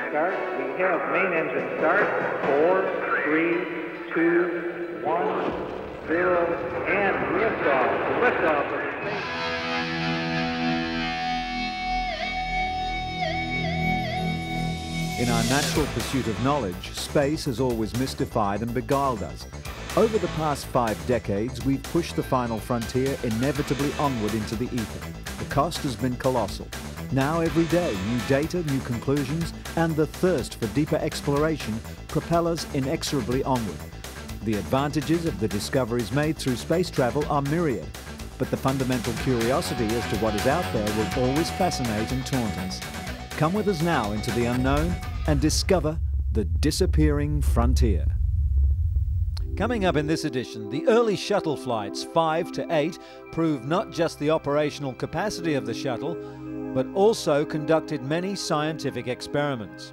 start. We have main engine start. 4, 3, 2, 1, 0, and liftoff. Liftoff of the space. In our natural pursuit of knowledge, space has always mystified and beguiled us. Over the past 5 decades, we've pushed the final frontier inevitably onward into the ether. The cost has been colossal. Now every day, new data, new conclusions, and the thirst for deeper exploration propel us inexorably onward. The advantages of the discoveries made through space travel are myriad, but the fundamental curiosity as to what is out there will always fascinate and taunt us. Come with us now into the unknown and discover the disappearing frontier. Coming up in this edition, the early shuttle flights 5 to 8 proved not just the operational capacity of the shuttle, but also conducted many scientific experiments.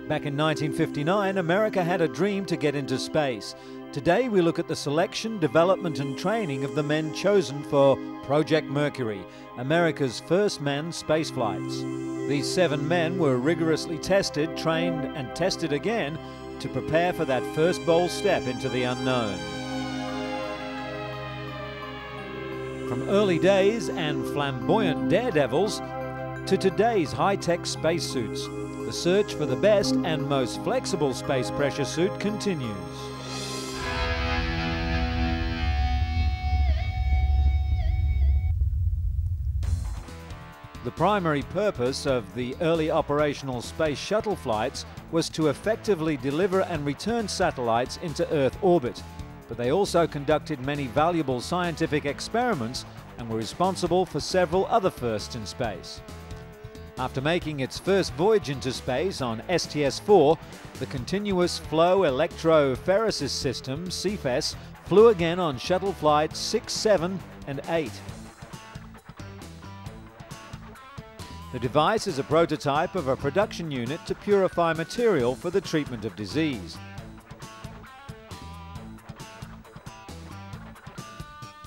Back in 1959, America had a dream to get into space. Today we look at the selection, development and training of the men chosen for Project Mercury, America's first manned space flights. These 7 men were rigorously tested, trained and tested again to prepare for that first bold step into the unknown. From early days and flamboyant daredevils to today's high-tech spacesuits, the search for the best and most flexible space pressure suit continues. The primary purpose of the early operational space shuttle flights was to effectively deliver and return satellites into Earth orbit, but they also conducted many valuable scientific experiments and were responsible for several other firsts in space. After making its first voyage into space on STS-4, the Continuous Flow Electrophoresis System, CFES, flew again on shuttle flights 6, 7 and 8. The device is a prototype of a production unit to purify material for the treatment of disease.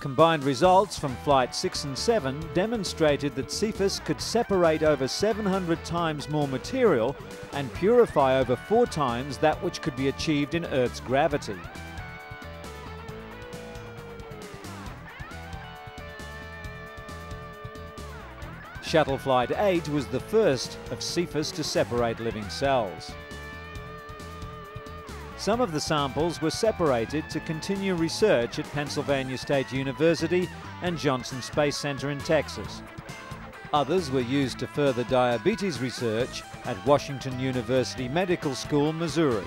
Combined results from Flight 6 and 7 demonstrated that CFES could separate over 700 times more material and purify over 4 times that which could be achieved in Earth's gravity. Shuttle Flight 8 was the first of CFES to separate living cells. Some of the samples were separated to continue research at Pennsylvania State University and Johnson Space Center in Texas. Others were used to further diabetes research at Washington University Medical School, Missouri.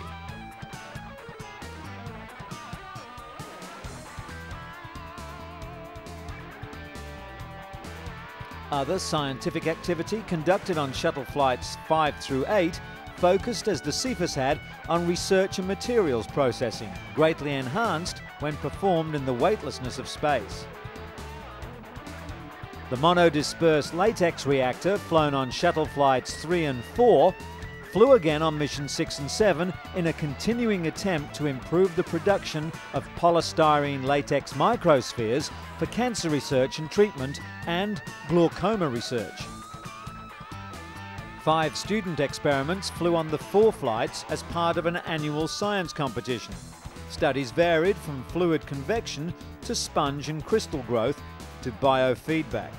Other scientific activity conducted on shuttle flights 5 through 8 focused, as the CFES had, on research and materials processing, greatly enhanced when performed in the weightlessness of space. The monodispersed latex reactor, flown on shuttle flights 3 and 4, flew again on mission 6 and 7 in a continuing attempt to improve the production of polystyrene latex microspheres for cancer research and treatment and glaucoma research. 5 student experiments flew on the 4 flights as part of an annual science competition. Studies varied from fluid convection to sponge and crystal growth to biofeedback.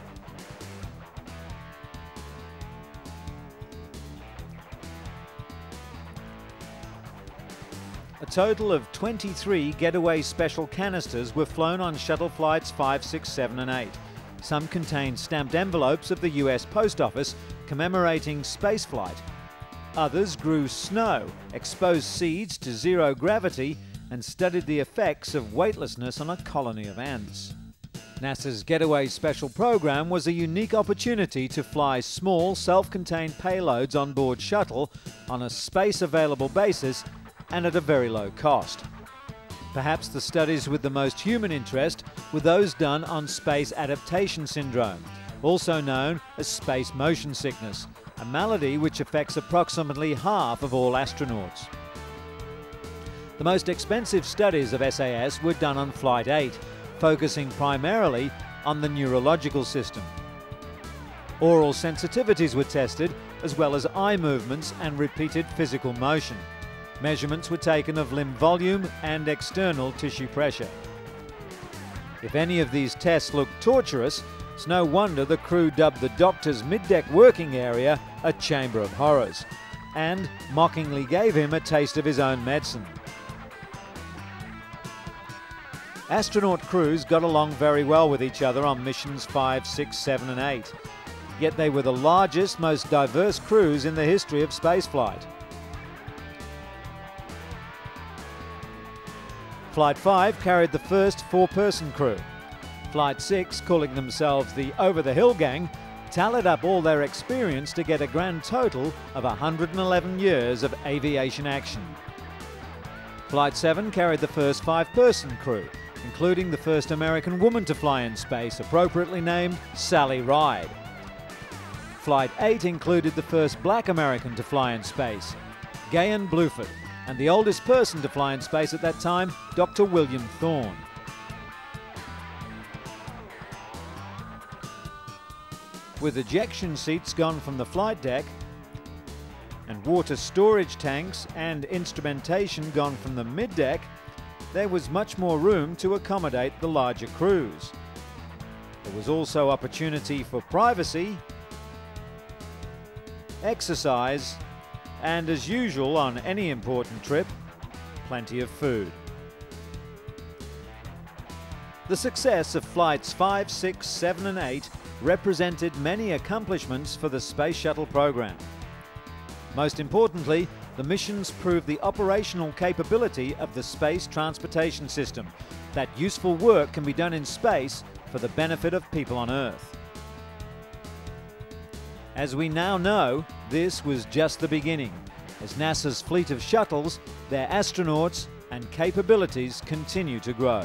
A total of 23 getaway special canisters were flown on shuttle flights 5, 6, 7 and 8. Some contained stamped envelopes of the US Post Office commemorating spaceflight. Others grew snow, exposed seeds to zero gravity, and studied the effects of weightlessness on a colony of ants. NASA's Getaway Special Program was a unique opportunity to fly small, self-contained payloads on board shuttle on a space-available basis and at a very low cost. Perhaps the studies with the most human interest were those done on space adaptation syndrome, also known as space motion sickness, a malady which affects approximately half of all astronauts. The most expensive studies of SAS were done on Flight 8, focusing primarily on the neurological system. Oral sensitivities were tested, as well as eye movements and repeated physical motion. Measurements were taken of limb volume and external tissue pressure. If any of these tests looked torturous, it's no wonder the crew dubbed the doctor's middeck working area a chamber of horrors, and mockingly gave him a taste of his own medicine. Astronaut crews got along very well with each other on missions 5, 6, 7 and 8. Yet they were the largest, most diverse crews in the history of spaceflight. Flight 5 carried the first 4-person crew. Flight 6, calling themselves the Over-the-Hill Gang, tallied up all their experience to get a grand total of 111 years of aviation action. Flight 7 carried the first 5-person crew, including the first American woman to fly in space, appropriately named Sally Ride. Flight 8 included the first black American to fly in space, Gahan Bluford, and the oldest person to fly in space at that time, Dr. William Thorne. With ejection seats gone from the flight deck, and water storage tanks and instrumentation gone from the middeck, there was much more room to accommodate the larger crews. There was also opportunity for privacy, exercise, and as usual on any important trip, plenty of food. The success of flights 5, 6, 7 and 8 represented many accomplishments for the Space Shuttle program. Most importantly, the missions proved the operational capability of the space transportation system, that useful work can be done in space for the benefit of people on Earth. As we now know, this was just the beginning, as NASA's fleet of shuttles, their astronauts and capabilities continue to grow.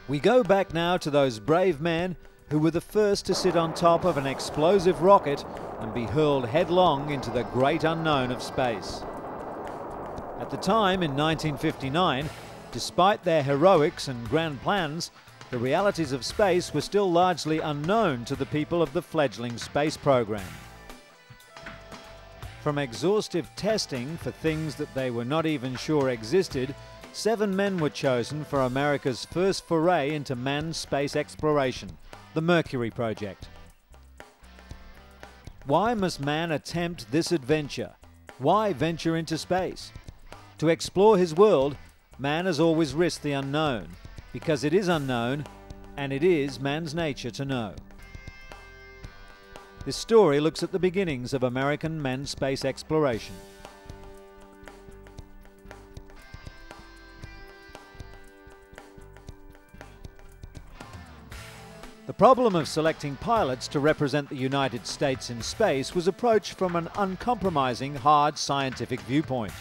We go back now to those brave men who were the first to sit on top of an explosive rocket and be hurled headlong into the great unknown of space. At the time, in 1959, despite their heroics and grand plans, the realities of space were still largely unknown to the people of the fledgling space program. From exhaustive testing for things that they were not even sure existed, 7 men were chosen for America's first foray into manned space exploration, the Mercury project. Why must man attempt this adventure? Why venture into space? To explore his world, man has always risked the unknown, because it is unknown, and it is man's nature to know. This story looks at the beginnings of American manned space exploration. The problem of selecting pilots to represent the United States in space was approached from an uncompromising, hard scientific viewpoint.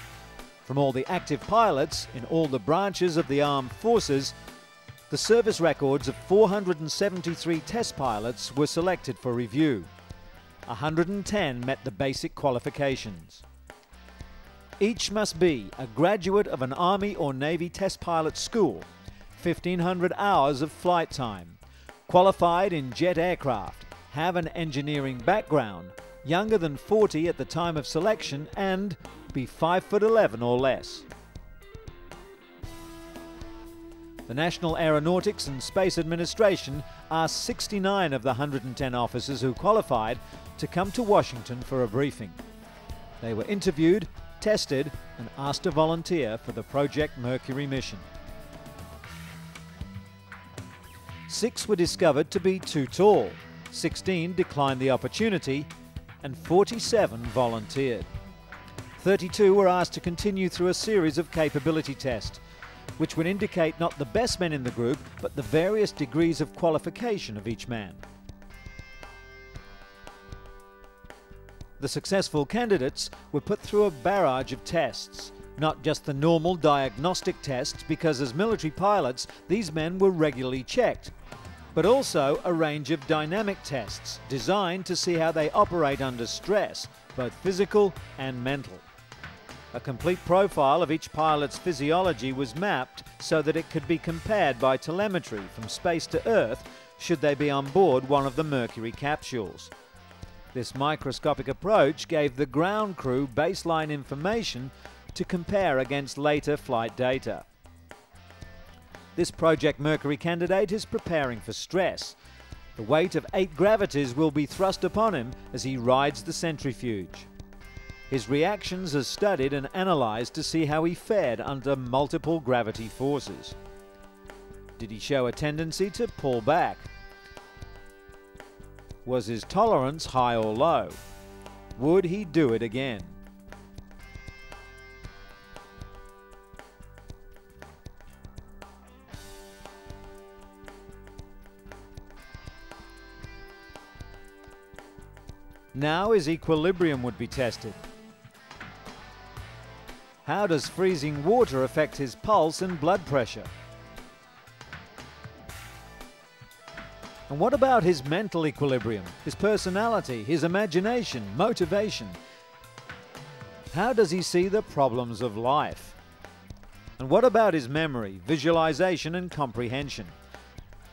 From all the active pilots in all the branches of the armed forces, the service records of 473 test pilots were selected for review. 110 met the basic qualifications. Each must be a graduate of an Army or Navy test pilot school, 1,500 hours of flight time, qualified in jet aircraft, have an engineering background, younger than 40 at the time of selection, and be 5'11" or less. The National Aeronautics and Space Administration asked 69 of the 110 officers who qualified to come to Washington for a briefing. They were interviewed, tested, and asked to volunteer for the Project Mercury mission. 6 were discovered to be too tall, 16 declined the opportunity, and 47 volunteered. 32 were asked to continue through a series of capability tests, which would indicate not the best men in the group, but the various degrees of qualification of each man. The successful candidates were put through a barrage of tests, not just the normal diagnostic tests, because as military pilots, these men were regularly checked, but also a range of dynamic tests designed to see how they operate under stress, both physical and mental. A complete profile of each pilot's physiology was mapped so that it could be compared by telemetry from space to Earth should they be on board one of the Mercury capsules. This microscopic approach gave the ground crew baseline information to compare against later flight data. This Project Mercury candidate is preparing for stress. The weight of 8 gravities will be thrust upon him as he rides the centrifuge. His reactions are studied and analysed to see how he fared under multiple gravity forces. Did he show a tendency to pull back? Was his tolerance high or low? Would he do it again? Now his equilibrium would be tested. How does freezing water affect his pulse and blood pressure? And what about his mental equilibrium, his personality, his imagination, motivation? How does he see the problems of life? And what about his memory, visualization and comprehension?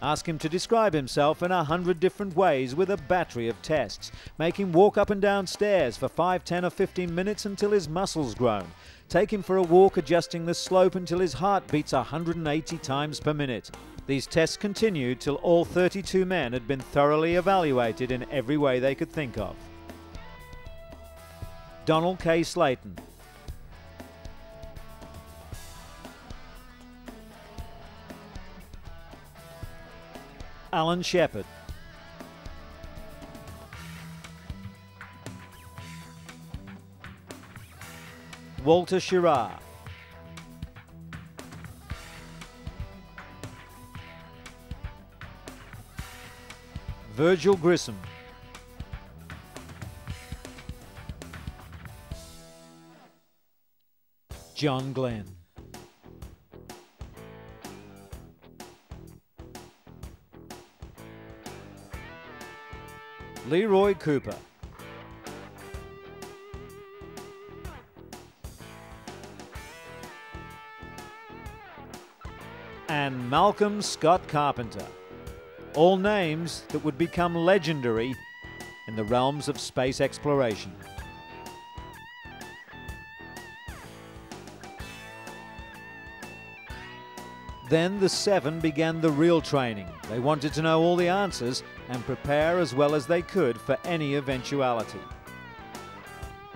Ask him to describe himself in 100 different ways with a battery of tests. Make him walk up and down stairs for 5, 10 or 15 minutes until his muscles groan. Take him for a walk adjusting the slope until his heart beats 180 times per minute. These tests continued till all 32 men had been thoroughly evaluated in every way they could think of. Donald K. Slayton. Alan Shepard. Walter Schirra. Virgil Grissom. John Glenn. Leroy Cooper. And Malcolm Scott Carpenter. All names that would become legendary in the realms of space exploration. Then the 7 began the real training. They wanted to know all the answers and prepare as well as they could for any eventuality.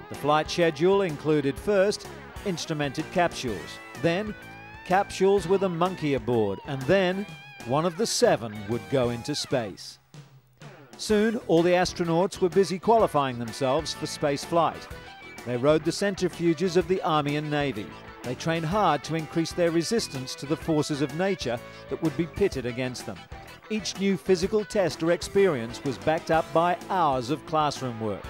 The flight schedule included first instrumented capsules, then capsules with a monkey aboard, and then one of the 7 would go into space. Soon all the astronauts were busy qualifying themselves for space flight. They rode the centrifuges of the Army and Navy. They trained hard to increase their resistance to the forces of nature that would be pitted against them. Each new physical test or experience was backed up by hours of classroom work.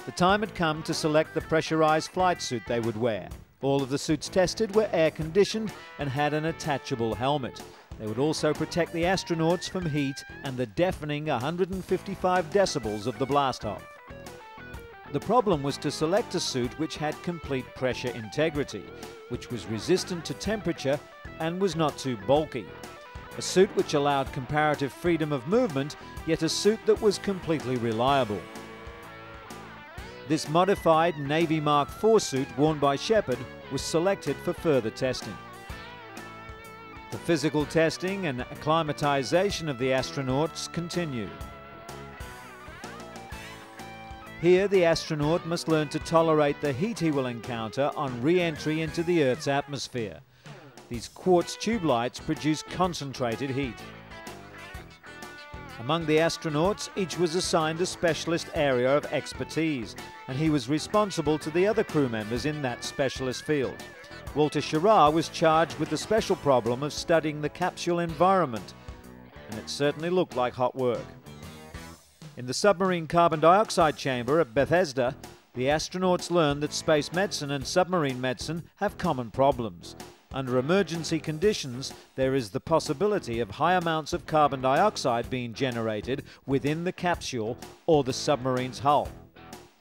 The time had come to select the pressurized flight suit they would wear. All of the suits tested were air-conditioned and had an attachable helmet. They would also protect the astronauts from heat and the deafening 155 decibels of the blast off. The problem was to select a suit which had complete pressure integrity, which was resistant to temperature and was not too bulky. A suit which allowed comparative freedom of movement, yet a suit that was completely reliable. This modified Navy Mark IV suit worn by Shepard was selected for further testing. The physical testing and acclimatization of the astronauts continued. Here, the astronaut must learn to tolerate the heat he will encounter on re-entry into the Earth's atmosphere. These quartz tube lights produce concentrated heat. Among the astronauts, each was assigned a specialist area of expertise, and he was responsible to the other crew members in that specialist field. Walter Schirra was charged with the special problem of studying the capsule environment, and it certainly looked like hot work. In the submarine carbon dioxide chamber at Bethesda, the astronauts learned that space medicine and submarine medicine have common problems. Under emergency conditions, there is the possibility of high amounts of carbon dioxide being generated within the capsule or the submarine's hull.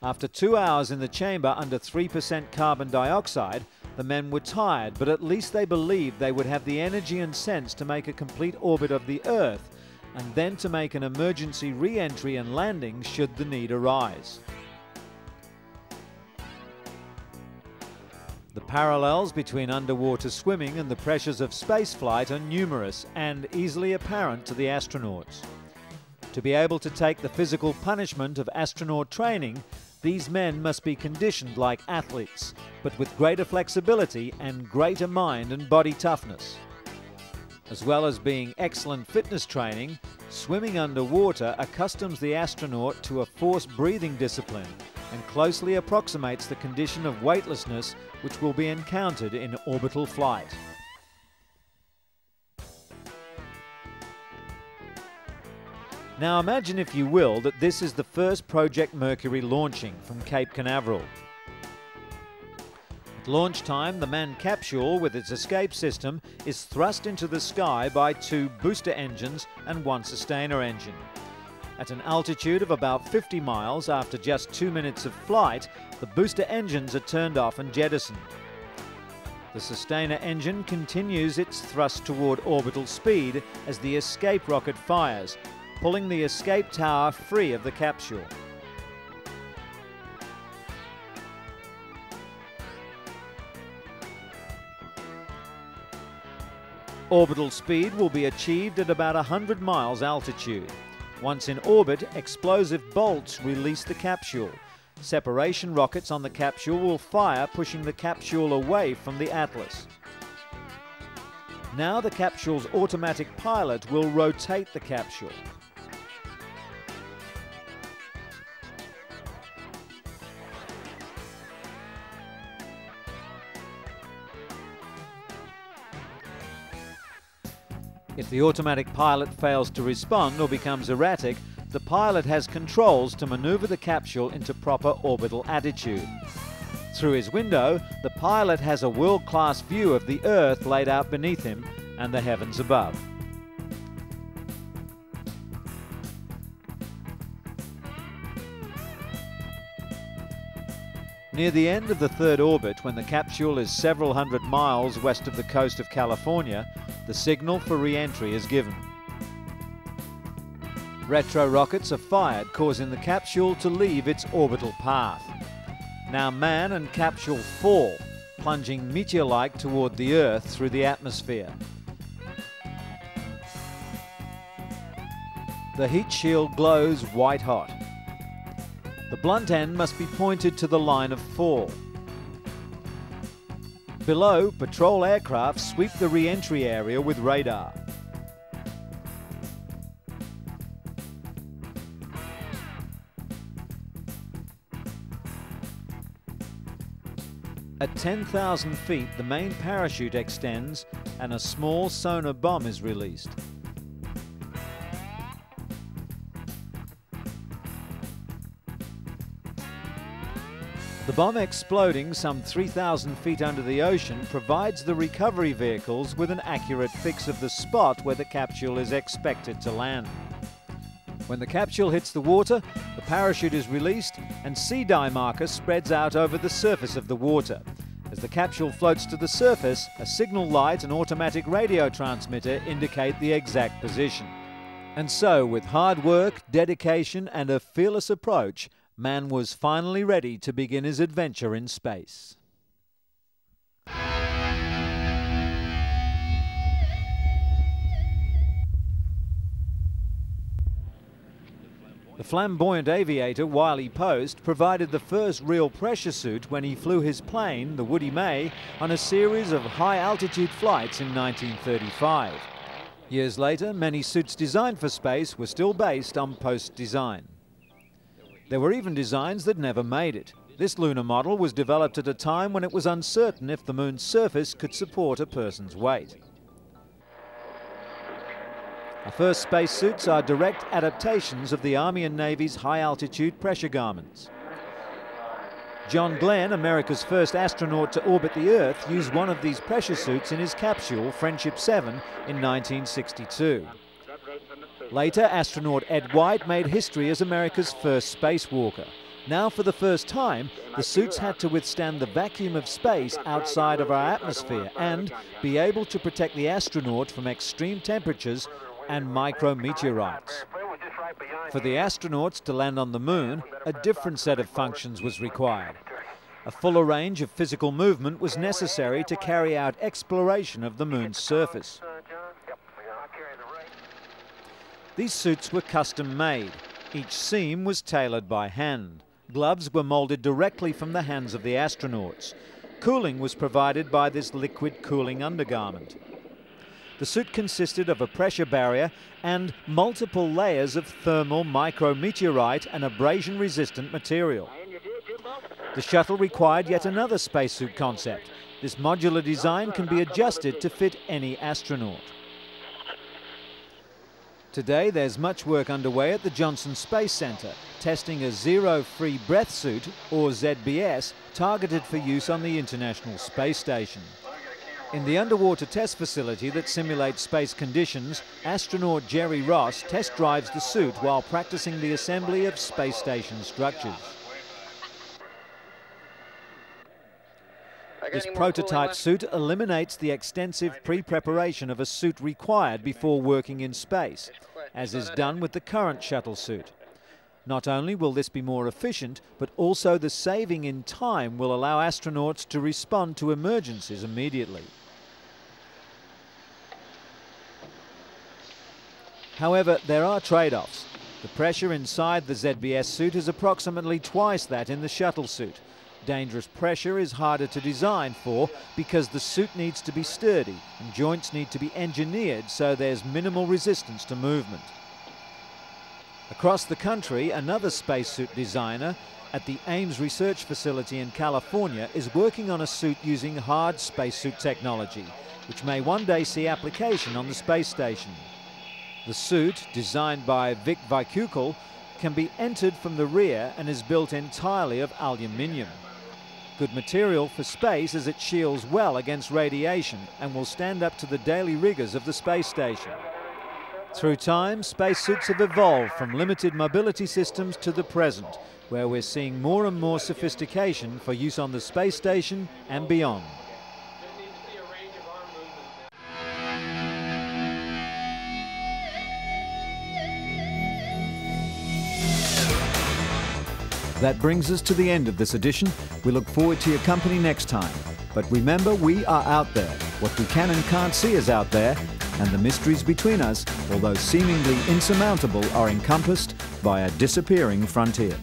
After 2 hours in the chamber under 3% carbon dioxide, the men were tired, but at least they believed they would have the energy and sense to make a complete orbit of the Earth, and then to make an emergency re-entry and landing should the need arise. The parallels between underwater swimming and the pressures of spaceflight are numerous and easily apparent to the astronauts. To be able to take the physical punishment of astronaut training, these men must be conditioned like athletes, but with greater flexibility and greater mind and body toughness. As well as being excellent fitness training, swimming underwater accustoms the astronaut to a forced breathing discipline and closely approximates the condition of weightlessness which will be encountered in orbital flight. Now imagine, if you will, that this is the first Project Mercury launching from Cape Canaveral. At launch time, the manned capsule with its escape system is thrust into the sky by 2 booster engines and 1 sustainer engine. At an altitude of about 50 miles, after just 2 minutes of flight, the booster engines are turned off and jettisoned. The sustainer engine continues its thrust toward orbital speed as the escape rocket fires, pulling the escape tower free of the capsule. Orbital speed will be achieved at about 100 miles altitude. Once in orbit, explosive bolts release the capsule. Separation rockets on the capsule will fire, pushing the capsule away from the Atlas. Now the capsule's automatic pilot will rotate the capsule. If the automatic pilot fails to respond or becomes erratic, the pilot has controls to maneuver the capsule into proper orbital attitude. Through his window, the pilot has a world-class view of the Earth laid out beneath him and the heavens above. Near the end of the 3rd orbit, when the capsule is several hundred miles west of the coast of California, the signal for re-entry is given. Retro rockets are fired, causing the capsule to leave its orbital path. Now man and capsule fall, plunging meteor-like toward the Earth through the atmosphere. The heat shield glows white hot. The blunt end must be pointed to the line of fall. Below, patrol aircraft sweep the re-entry area with radar. At 10,000 feet, the main parachute extends and a small sonar bomb is released. The bomb exploding some 3,000 feet under the ocean provides the recovery vehicles with an accurate fix of the spot where the capsule is expected to land. When the capsule hits the water, the parachute is released and sea dye marker spreads out over the surface of the water. As the capsule floats to the surface, a signal light and automatic radio transmitter indicate the exact position. And so, with hard work, dedication and a fearless approach, man was finally ready to begin his adventure in space. The flamboyant aviator Wiley Post provided the first real pressure suit when he flew his plane, the Woody May, on a series of high-altitude flights in 1935. Years later, many suits designed for space were still based on Post's design. There were even designs that never made it. This lunar model was developed at a time when it was uncertain if the moon's surface could support a person's weight. Our first spacesuits are direct adaptations of the Army and Navy's high-altitude pressure garments. John Glenn, America's first astronaut to orbit the Earth, used one of these pressure suits in his capsule, Friendship 7, in 1962. Later, astronaut Ed White made history as America's first spacewalker. Now, for the first time, the suits had to withstand the vacuum of space outside of our atmosphere and be able to protect the astronaut from extreme temperatures and micrometeorites. For the astronauts to land on the moon, a different set of functions was required. A fuller range of physical movement was necessary to carry out exploration of the moon's surface. These suits were custom made. Each seam was tailored by hand. Gloves were molded directly from the hands of the astronauts. Cooling was provided by this liquid cooling undergarment. The suit consisted of a pressure barrier and multiple layers of thermal micrometeorite and abrasion-resistant material. The shuttle required yet another spacesuit concept. This modular design can be adjusted to fit any astronaut. Today, there's much work underway at the Johnson Space Center, testing a zero-free breath suit, or ZBS, targeted for use on the International Space Station. In the underwater test facility that simulates space conditions, astronaut Jerry Ross test drives the suit while practicing the assembly of space station structures. This prototype suit eliminates the extensive pre-preparation of a suit required before working in space, as is done with the current shuttle suit. Not only will this be more efficient, but also the saving in time will allow astronauts to respond to emergencies immediately. However, there are trade-offs. The pressure inside the ZBS suit is approximately twice that in the shuttle suit. Dangerous pressure is harder to design for because the suit needs to be sturdy and joints need to be engineered so there's minimal resistance to movement. Across the country, another spacesuit designer at the Ames Research Facility in California is working on a suit using hard spacesuit technology, which may one day see application on the space station. The suit, designed by Vic Vicukal, can be entered from the rear and is built entirely of aluminium. Good material for space as it shields well against radiation and will stand up to the daily rigors of the space station. Through time, spacesuits have evolved from limited mobility systems to the present, where we're seeing more and more sophistication for use on the space station and beyond. That brings us to the end of this edition. We look forward to your company next time. But remember, we are out there. What we can and can't see is out there, and the mysteries between us, although seemingly insurmountable, are encompassed by a disappearing frontier.